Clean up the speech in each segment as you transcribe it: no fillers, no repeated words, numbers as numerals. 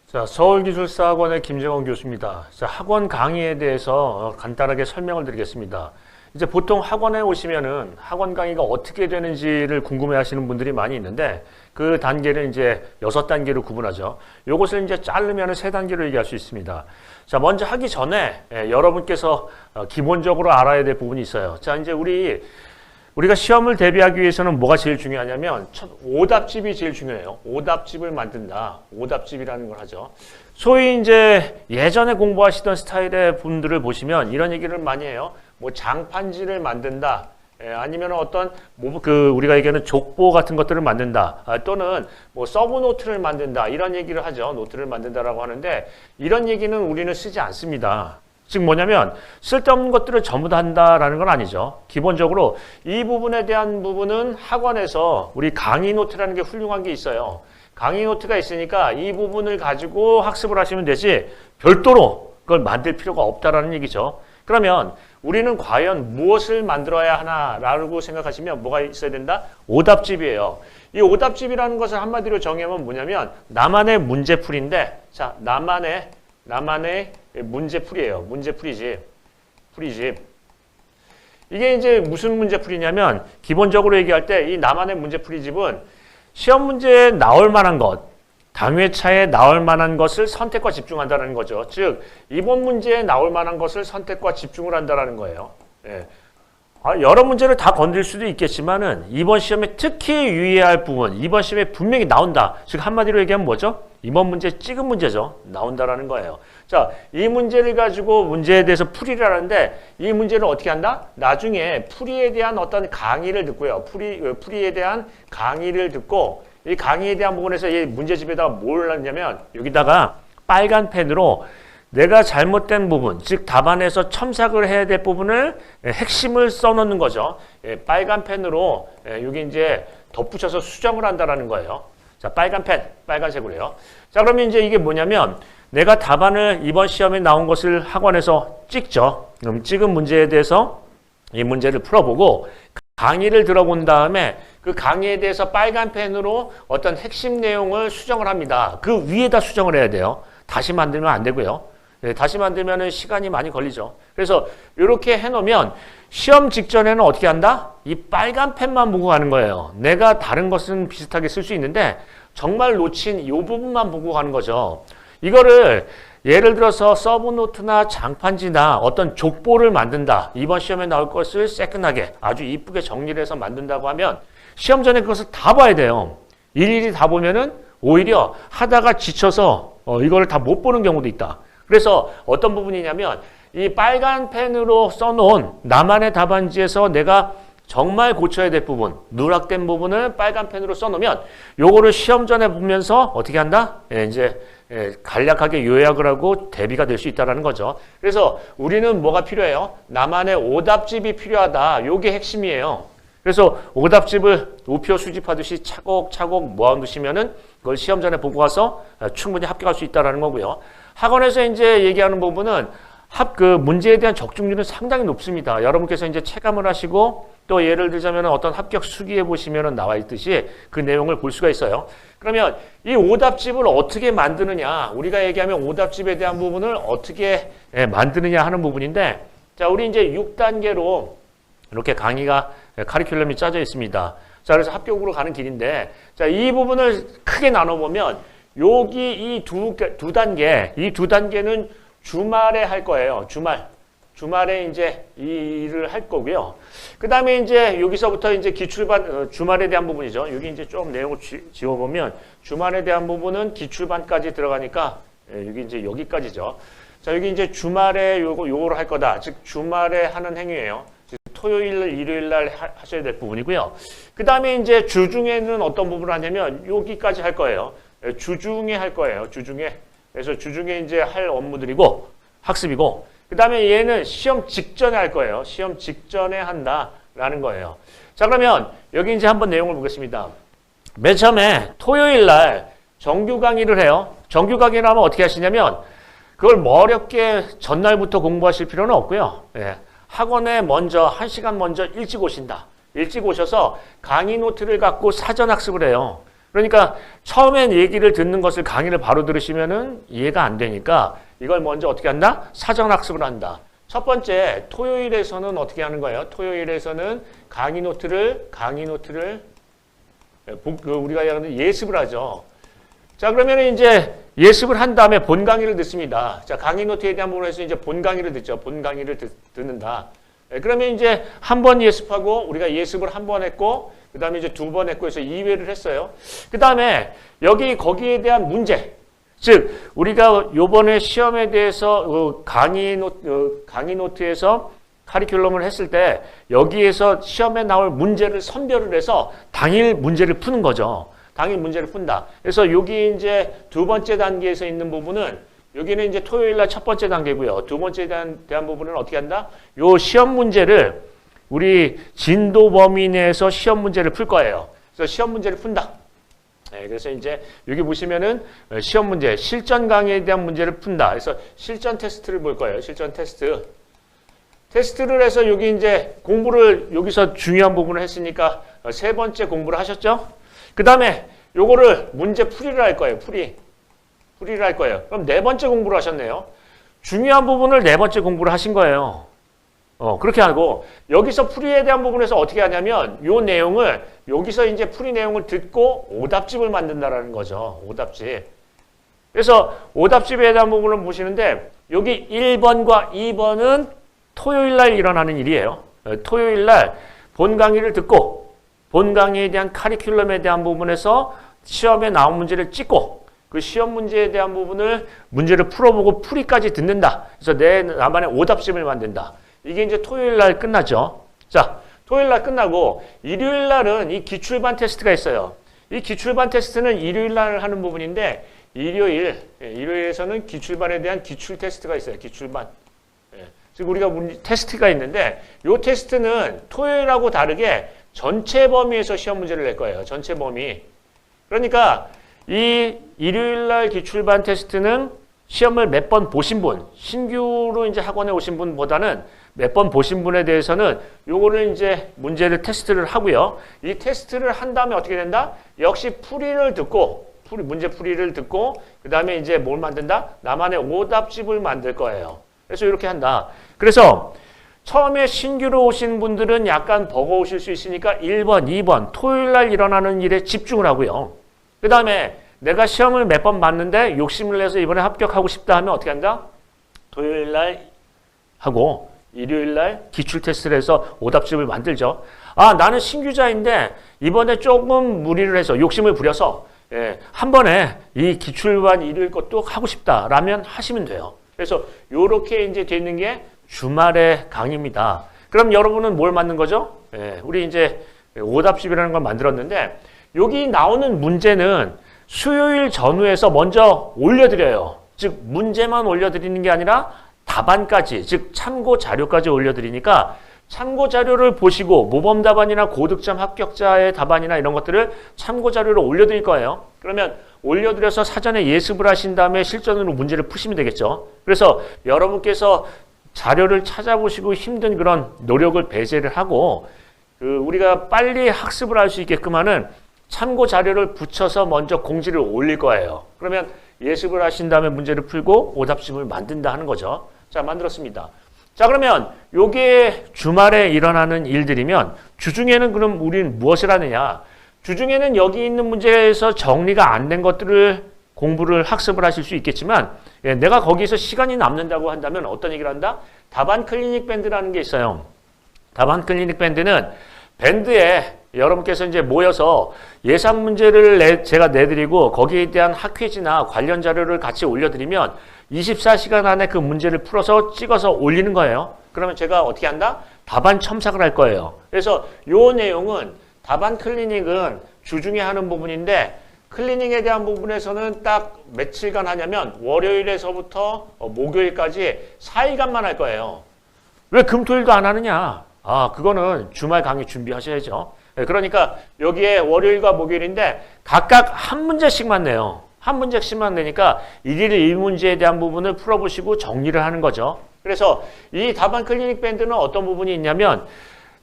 자, 서울기술사학원의 김정원 교수입니다. 자, 학원 강의에 대해서 간단하게 설명을 드리겠습니다. 이제 보통 학원에 오시면은 학원 강의가 어떻게 되는지를 궁금해 하시는 분들이 많이 있는데 그 단계를 이제 6단계로 구분하죠. 요것을 이제 자르면 3단계로 얘기할 수 있습니다. 자, 먼저 하기 전에 여러분께서 기본적으로 알아야 될 부분이 있어요. 자, 이제 우리가 시험을 대비하기 위해서는 뭐가 제일 중요하냐면 오답집이 제일 중요해요. 오답집을 만든다. 오답집이라는 걸 하죠. 소위 이제 예전에 공부하시던 스타일의 분들을 보시면 이런 얘기를 많이 해요. 뭐 장판지를 만든다. 아니면 어떤 우리가 얘기하는 족보 같은 것들을 만든다. 또는 뭐 서브 노트를 만든다. 이런 얘기를 하죠. 노트를 만든다라고 하는데 이런 얘기는 우리는 쓰지 않습니다. 즉 뭐냐면 쓸데없는 것들을 전부 다 한다라는 건 아니죠. 기본적으로 이 부분에 대한 부분은 학원에서 우리 강의 노트라는 게 훌륭한 게 있어요. 강의 노트가 있으니까 이 부분을 가지고 학습을 하시면 되지 별도로 그걸 만들 필요가 없다라는 얘기죠. 그러면 우리는 과연 무엇을 만들어야 하나라고 생각하시면 뭐가 있어야 된다? 오답집이에요. 이 오답집이라는 것을 한마디로 정의하면 뭐냐면 나만의 문제풀이인데 자, 나만의 문제풀이에요. 문제풀이집. 이게 이제 무슨 문제풀이냐면 기본적으로 얘기할 때 이 나만의 문제풀이집은 시험 문제에 나올 만한 것, 당회차에 나올 만한 것을 선택과 집중한다는 거죠. 즉 이번 문제에 나올 만한 것을 선택과 집중을 한다는 거예요. 예. 여러 문제를 다 건드릴 수도 있겠지만은 이번 시험에 특히 유의해야 할 부분, 이번 시험에 분명히 나온다. 즉 한마디로 얘기하면 뭐죠? 이번 문제 찍은 문제죠. 나온다라는 거예요. 자, 이 문제를 가지고 문제에 대해서 풀이를 하는데 이 문제를 어떻게 한다? 나중에 풀이에 대한 어떤 강의를 듣고요. 풀이에 대한 강의를 듣고 이 강의에 대한 부분에서 이 문제집에다가 뭘 하냐면 여기다가 빨간 펜으로 내가 잘못된 부분, 즉 답안에서 첨삭을 해야 될 부분을 핵심을 써놓는 거죠. 빨간 펜으로 여기 이제 덧붙여서 수정을 한다라는 거예요. 자, 빨간 펜, 빨간색으로요. 자, 그러면 이제 이게 뭐냐면 내가 답안을 이번 시험에 나온 것을 학원에서 찍죠. 그럼 찍은 문제에 대해서 이 문제를 풀어보고 강의를 들어본 다음에 그 강의에 대해서 빨간 펜으로 어떤 핵심 내용을 수정을 합니다. 그 위에다 수정을 해야 돼요. 다시 만들면 안 되고요. 다시 만들면 시간이 많이 걸리죠. 그래서 이렇게 해놓으면 시험 직전에는 어떻게 한다? 이 빨간 펜만 보고 가는 거예요. 내가 다른 것은 비슷하게 쓸 수 있는데 정말 놓친 이 부분만 보고 가는 거죠. 이거를 예를 들어서 서브노트나 장판지나 어떤 족보를 만든다. 이번 시험에 나올 것을 새끈하게 아주 이쁘게 정리를 해서 만든다고 하면 시험 전에 그것을 다 봐야 돼요. 일일이 다 보면은 오히려 하다가 지쳐서 이거를 다 못 보는 경우도 있다. 그래서 어떤 부분이냐면 이 빨간 펜으로 써놓은 나만의 답안지에서 내가 정말 고쳐야 될 부분, 누락된 부분을 빨간 펜으로 써놓으면 요거를 시험 전에 보면서 어떻게 한다? 이제 간략하게 요약을 하고 대비가 될 수 있다는 거죠. 그래서 우리는 뭐가 필요해요? 나만의 오답집이 필요하다. 요게 핵심이에요. 그래서 오답집을 우표 수집하듯이 차곡차곡 모아두시면은 그걸 시험 전에 보고 가서 충분히 합격할 수 있다는 거고요. 학원에서 이제 얘기하는 부분은 문제에 대한 적중률은 상당히 높습니다. 여러분께서 이제 체감을 하시고 또 예를 들자면 어떤 합격 수기에 보시면 나와 있듯이 그 내용을 볼 수가 있어요. 그러면 이 오답집을 어떻게 만드느냐, 우리가 얘기하면 오답집에 대한 부분을 어떻게 만드느냐 하는 부분인데, 자, 우리 이제 6단계로 이렇게 강의가 카리큘럼이 짜져 있습니다. 자, 그래서 합격으로 가는 길인데, 자, 이 부분을 크게 나눠보면 여기 이 두 단계는 주말에 할 거예요. 주말에 이제 이 일을 할 거고요. 그 다음에 이제 여기서부터 이제 기출반, 주말에 대한 부분이죠. 여기 이제 좀 내용을 지워보면 주말에 대한 부분은 기출반까지 들어가니까 여기 이제 여기까지죠. 자, 여기 이제 주말에 요거를 할 거다. 즉, 주말에 하는 행위예요. 토요일, 일요일 날 하셔야 될 부분이고요. 그 다음에 이제 주중에는 어떤 부분을 하냐면 여기까지 할 거예요. 주중에 할 거예요. 주중에. 그래서 주중에 이제 할 업무들이고 학습이고 그 다음에 얘는 시험 직전에 할 거예요. 시험 직전에 한다라는 거예요. 자, 그러면 여기 이제 한번 내용을 보겠습니다. 맨 처음에 토요일 날 정규 강의를 해요. 정규 강의를 하면 어떻게 하시냐면 그걸 어렵게 전날부터 공부하실 필요는 없고요. 학원에 먼저 1시간 먼저 일찍 오신다. 일찍 오셔서 강의 노트를 갖고 사전 학습을 해요. 그러니까 처음엔 얘기를 듣는 것을 강의를 바로 들으시면은 이해가 안 되니까 이걸 먼저 어떻게 한다? 사전 학습을 한다. 첫 번째, 토요일에서는 어떻게 하는 거예요? 토요일에서는 강의 노트를 우리가 얘기하는 예습을 하죠. 자, 그러면 이제 예습을 한 다음에 본 강의를 듣습니다. 자, 강의 노트에 대한 부분에서 이제 본 강의를 듣죠. 본 강의를 듣는다. 그러면 이제 한 번 예습하고 우리가 예습을 한 번 했고 그 다음에 이제 두 번 했고 해서 2회를 했어요. 그 다음에 거기에 대한 문제. 즉, 우리가 요번에 시험에 대해서 강의 노트에서 카리큘럼을 했을 때 여기에서 시험에 나올 문제를 선별을 해서 당일 문제를 푸는 거죠. 당일 문제를 푼다. 그래서 여기 이제 두 번째 단계에서 있는 부분은 여기는 이제 토요일 날 첫 번째 단계고요. 두 번째에 대한 부분은 어떻게 한다? 요 시험 문제를 우리 진도 범위 내에서 시험 문제를 풀 거예요. 그래서 시험 문제를 푼다. 네, 그래서 이제 여기 보시면은 시험 문제, 실전 강의에 대한 문제를 푼다. 그래서 실전 테스트를 볼 거예요. 실전 테스트. 테스트를 해서 여기 이제 공부를 여기서 중요한 부분을 했으니까 세 번째 공부를 하셨죠? 그 다음에 요거를 문제 풀이를 할 거예요. 풀이를 할 거예요. 그럼 네 번째 공부를 하셨네요. 중요한 부분을 네 번째 공부를 하신 거예요. 그렇게 하고 여기서 풀이에 대한 부분에서 어떻게 하냐면 요 내용을 여기서 이제 풀이 내용을 듣고 오답집을 만든다라는 거죠. 오답집. 그래서 오답집에 대한 부분을 보시는데 여기 1번과 2번은 토요일 날 일어나는 일이에요. 토요일 날 본 강의를 듣고 본 강의에 대한 카리큘럼에 대한 부분에서 시험에 나온 문제를 찍고 그 시험 문제에 대한 부분을 문제를 풀어보고 풀이까지 듣는다. 그래서 나만의 오답집을 만든다. 이게 이제 토요일 날 끝나죠. 자, 토요일 날 끝나고 일요일 날은 이 기출반 테스트가 있어요. 이 기출반 테스트는 일요일 날 하는 부분인데 일요일에서는 기출반에 대한 기출 테스트가 있어요. 기출반. 즉 우리가 테스트가 있는데 이 테스트는 토요일하고 다르게 전체 범위에서 시험 문제를 낼 거예요. 전체 범위. 그러니까 이 일요일 날 기출반 테스트는 시험을 몇 번 보신 분, 신규로 이제 학원에 오신 분보다는 몇 번 보신 분에 대해서는 요거를 이제 문제를 테스트를 하고요. 이 테스트를 한 다음에 어떻게 된다? 역시 문제 풀이를 듣고 그 다음에 이제 뭘 만든다? 나만의 오답집을 만들 거예요. 그래서 이렇게 한다. 그래서 처음에 신규로 오신 분들은 약간 버거우실 수 있으니까 1번, 2번 토요일 날 일어나는 일에 집중을 하고요. 그 다음에 내가 시험을 몇 번 봤는데 욕심을 내서 이번에 합격하고 싶다 하면 어떻게 한다? 토요일 날 하고 일요일 날 기출 테스트를 해서 오답집을 만들죠. 아, 나는 신규자인데 이번에 조금 무리를 해서 욕심을 부려서 한 번에 이 기출반 일요일 것도 하고 싶다라면 하시면 돼요. 그래서 요렇게 이제 되는 게 주말의 강의입니다. 그럼 여러분은 뭘 만든 거죠? 우리 이제 오답집이라는 걸 만들었는데 여기 나오는 문제는 수요일 전후에서 먼저 올려드려요. 즉 문제만 올려드리는 게 아니라 답안까지, 즉 참고 자료까지 올려드리니까 참고 자료를 보시고 모범 답안이나 고득점 합격자의 답안이나 이런 것들을 참고 자료로 올려드릴 거예요. 그러면 올려드려서 사전에 예습을 하신 다음에 실전으로 문제를 푸시면 되겠죠. 그래서 여러분께서 자료를 찾아보시고 힘든 그런 노력을 배제를 하고 우리가 빨리 학습을 할 수 있게끔 하는 참고 자료를 붙여서 먼저 공지를 올릴 거예요. 그러면 예습을 하신 다음에 문제를 풀고 오답집을 만든다 하는 거죠. 자, 만들었습니다. 자, 그러면 요게 주말에 일어나는 일들이면 주중에는 그럼 우리는 무엇을 하느냐? 주중에는 여기 있는 문제에서 정리가 안 된 것들을 공부를 학습을 하실 수 있겠지만 내가 거기서 시간이 남는다고 한다면 어떤 얘기를 한다? 답안 클리닉 밴드라는 게 있어요. 답안 클리닉 밴드는 밴드에 여러분께서 이제 모여서 예상 문제를 제가 내드리고 거기에 대한 학회지나 관련 자료를 같이 올려드리면 24시간 안에 그 문제를 풀어서 찍어서 올리는 거예요. 그러면 제가 어떻게 한다? 답안 첨삭을 할 거예요. 그래서 요 내용은 답안 클리닉은 주중에 하는 부분인데 클리닉에 대한 부분에서는 딱 며칠간 하냐면 월요일에서부터 목요일까지 4일간만 할 거예요. 왜 금토일도 안 하느냐? 아, 그거는 주말 강의 준비하셔야죠. 그러니까 여기에 월요일과 목요일인데 각각 한 문제씩만 내요. 한 문제씩만 내니까 일일 1문제에 대한 부분을 풀어보시고 정리를 하는 거죠. 그래서 이 답안 클리닉 밴드는 어떤 부분이 있냐면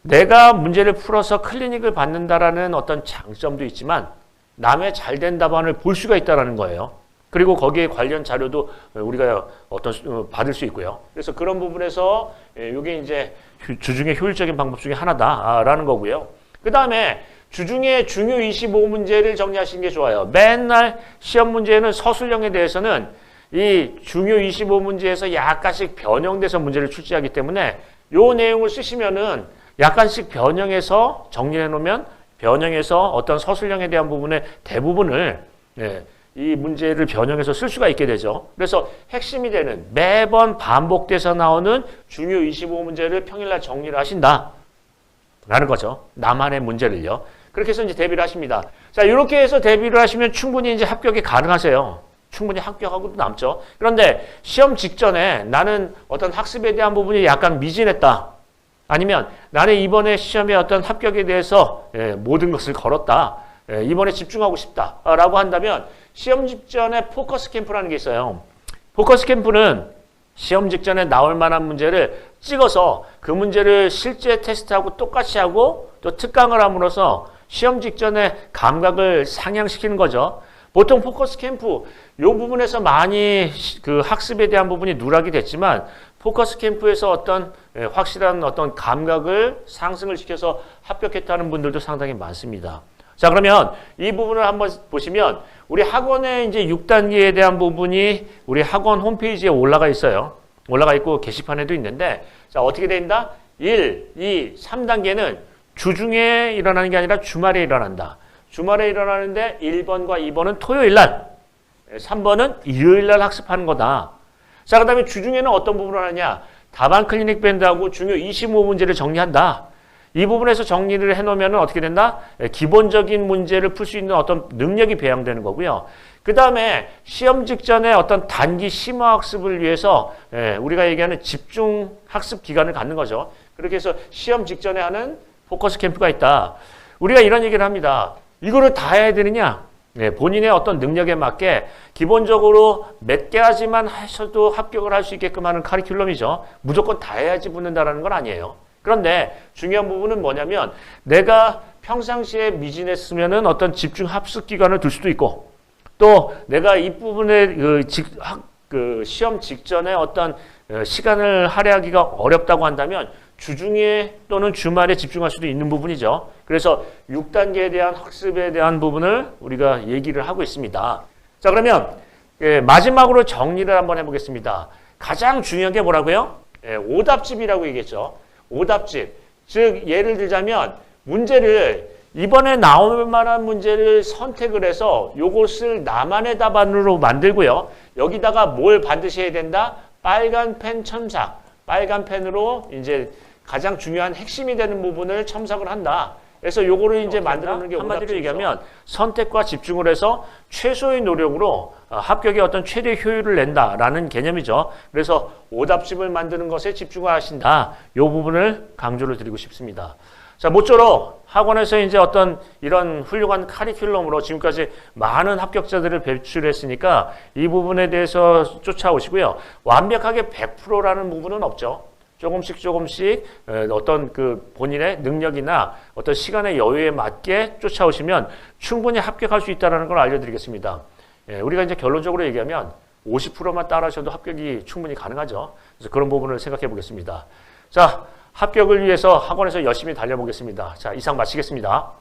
내가 문제를 풀어서 클리닉을 받는다라는 어떤 장점도 있지만 남의 잘된 답안을 볼 수가 있다는 거예요. 그리고 거기에 관련 자료도 우리가 받을 수 있고요. 그래서 그런 부분에서 이게 이제 주중에 효율적인 방법 중에 하나다라는 거고요. 그 다음에 주중에 중요 25문제를 정리하시는 게 좋아요. 맨날 시험 문제는 서술형에 대해서는 이 중요 25문제에서 약간씩 변형돼서 문제를 출제하기 때문에 요 내용을 쓰시면은 약간씩 변형해서 정리해 놓으면 변형해서 어떤 서술형에 대한 부분의 대부분을 이 문제를 변형해서 쓸 수가 있게 되죠. 그래서 핵심이 되는 매번 반복돼서 나오는 중요 25문제를 평일날 정리를 하신다. 라는 거죠. 나만의 문제를요. 그렇게 해서 이제 대비를 하십니다. 자, 이렇게 해서 대비를 하시면 충분히 이제 합격이 가능하세요. 충분히 합격하고도 남죠. 그런데 시험 직전에 나는 어떤 학습에 대한 부분이 약간 미진했다. 아니면 나는 이번에 시험에 어떤 합격에 대해서 모든 것을 걸었다. 이번에 집중하고 싶다. 라고 한다면 시험 직전에 포커스 캠프라는 게 있어요. 포커스 캠프는 시험 직전에 나올 만한 문제를 찍어서 그 문제를 실제 테스트하고 똑같이 하고 또 특강을 함으로써 시험 직전에 감각을 상향시키는 거죠. 보통 포커스 캠프 이 부분에서 많이 그 학습에 대한 부분이 누락이 됐지만 포커스 캠프에서 어떤 확실한 어떤 감각을 상승을 시켜서 합격했다는 분들도 상당히 많습니다. 자, 그러면 이 부분을 한번 보시면 우리 학원의 이제 6단계에 대한 부분이 우리 학원 홈페이지에 올라가 있어요. 올라가 있고 게시판에도 있는데 자, 어떻게 된다? 1, 2, 3단계는 주중에 일어나는 게 아니라 주말에 일어난다. 주말에 일어나는데 1번과 2번은 토요일 날, 3번은 일요일 날 학습하는 거다. 자, 그 다음에 주중에는 어떤 부분을 하느냐? 답안 클리닉 밴드하고 중요 25문제를 정리한다. 이 부분에서 정리를 해놓으면 어떻게 된다? 기본적인 문제를 풀 수 있는 어떤 능력이 배양되는 거고요. 그 다음에 시험 직전에 어떤 단기 심화학습을 위해서 우리가 얘기하는 집중 학습 기간을 갖는 거죠. 그렇게 해서 시험 직전에 하는 포커스 캠프가 있다. 우리가 이런 얘기를 합니다. 이거를 다 해야 되느냐? 본인의 어떤 능력에 맞게 기본적으로 몇 가지만 하셔도 합격을 할 수 있게끔 하는 카리큘럼이죠. 무조건 다 해야지 붙는다는 건 아니에요. 그런데 중요한 부분은 뭐냐면 내가 평상시에 미진했으면은 어떤 집중 합숙 기간을 둘 수도 있고 또 내가 이 부분에 그 시험 직전에 어떤 시간을 할애하기가 어렵다고 한다면 주중에 또는 주말에 집중할 수도 있는 부분이죠. 그래서 6단계에 대한 학습에 대한 부분을 우리가 얘기를 하고 있습니다. 자, 그러면 마지막으로 정리를 한번 해보겠습니다. 가장 중요한 게 뭐라고요? 오답집이라고 얘기했죠. 오답집. 즉 예를 들자면 문제를 이번에 나올 만한 문제를 선택을 해서 요것을 나만의 답안으로 만들고요. 여기다가 뭘 반드시 해야 된다? 빨간 펜 첨삭. 빨간 펜으로 이제 가장 중요한 핵심이 되는 부분을 첨삭을 한다. 그래서 요거를 이제 만들어 놓는 게 한마디로 얘기하면 선택과 집중을 해서 최소의 노력으로 합격의 어떤 최대 효율을 낸다라는 개념이죠. 그래서 오답집을 만드는 것에 집중을 하신다. 요 부분을 강조를 드리고 싶습니다. 자, 모쪼록 학원에서 이제 어떤 이런 훌륭한 카리큘럼으로 지금까지 많은 합격자들을 배출했으니까 이 부분에 대해서 쫓아오시고요. 완벽하게 100%라는 부분은 없죠. 조금씩 어떤 그 본인의 능력이나 어떤 시간의 여유에 맞게 쫓아오시면 충분히 합격할 수 있다는 걸 알려드리겠습니다. 우리가 이제 결론적으로 얘기하면 50%만 따라하셔도 합격이 충분히 가능하죠. 그래서 그런 부분을 생각해 보겠습니다. 자, 합격을 위해서 학원에서 열심히 달려보겠습니다. 자, 이상 마치겠습니다.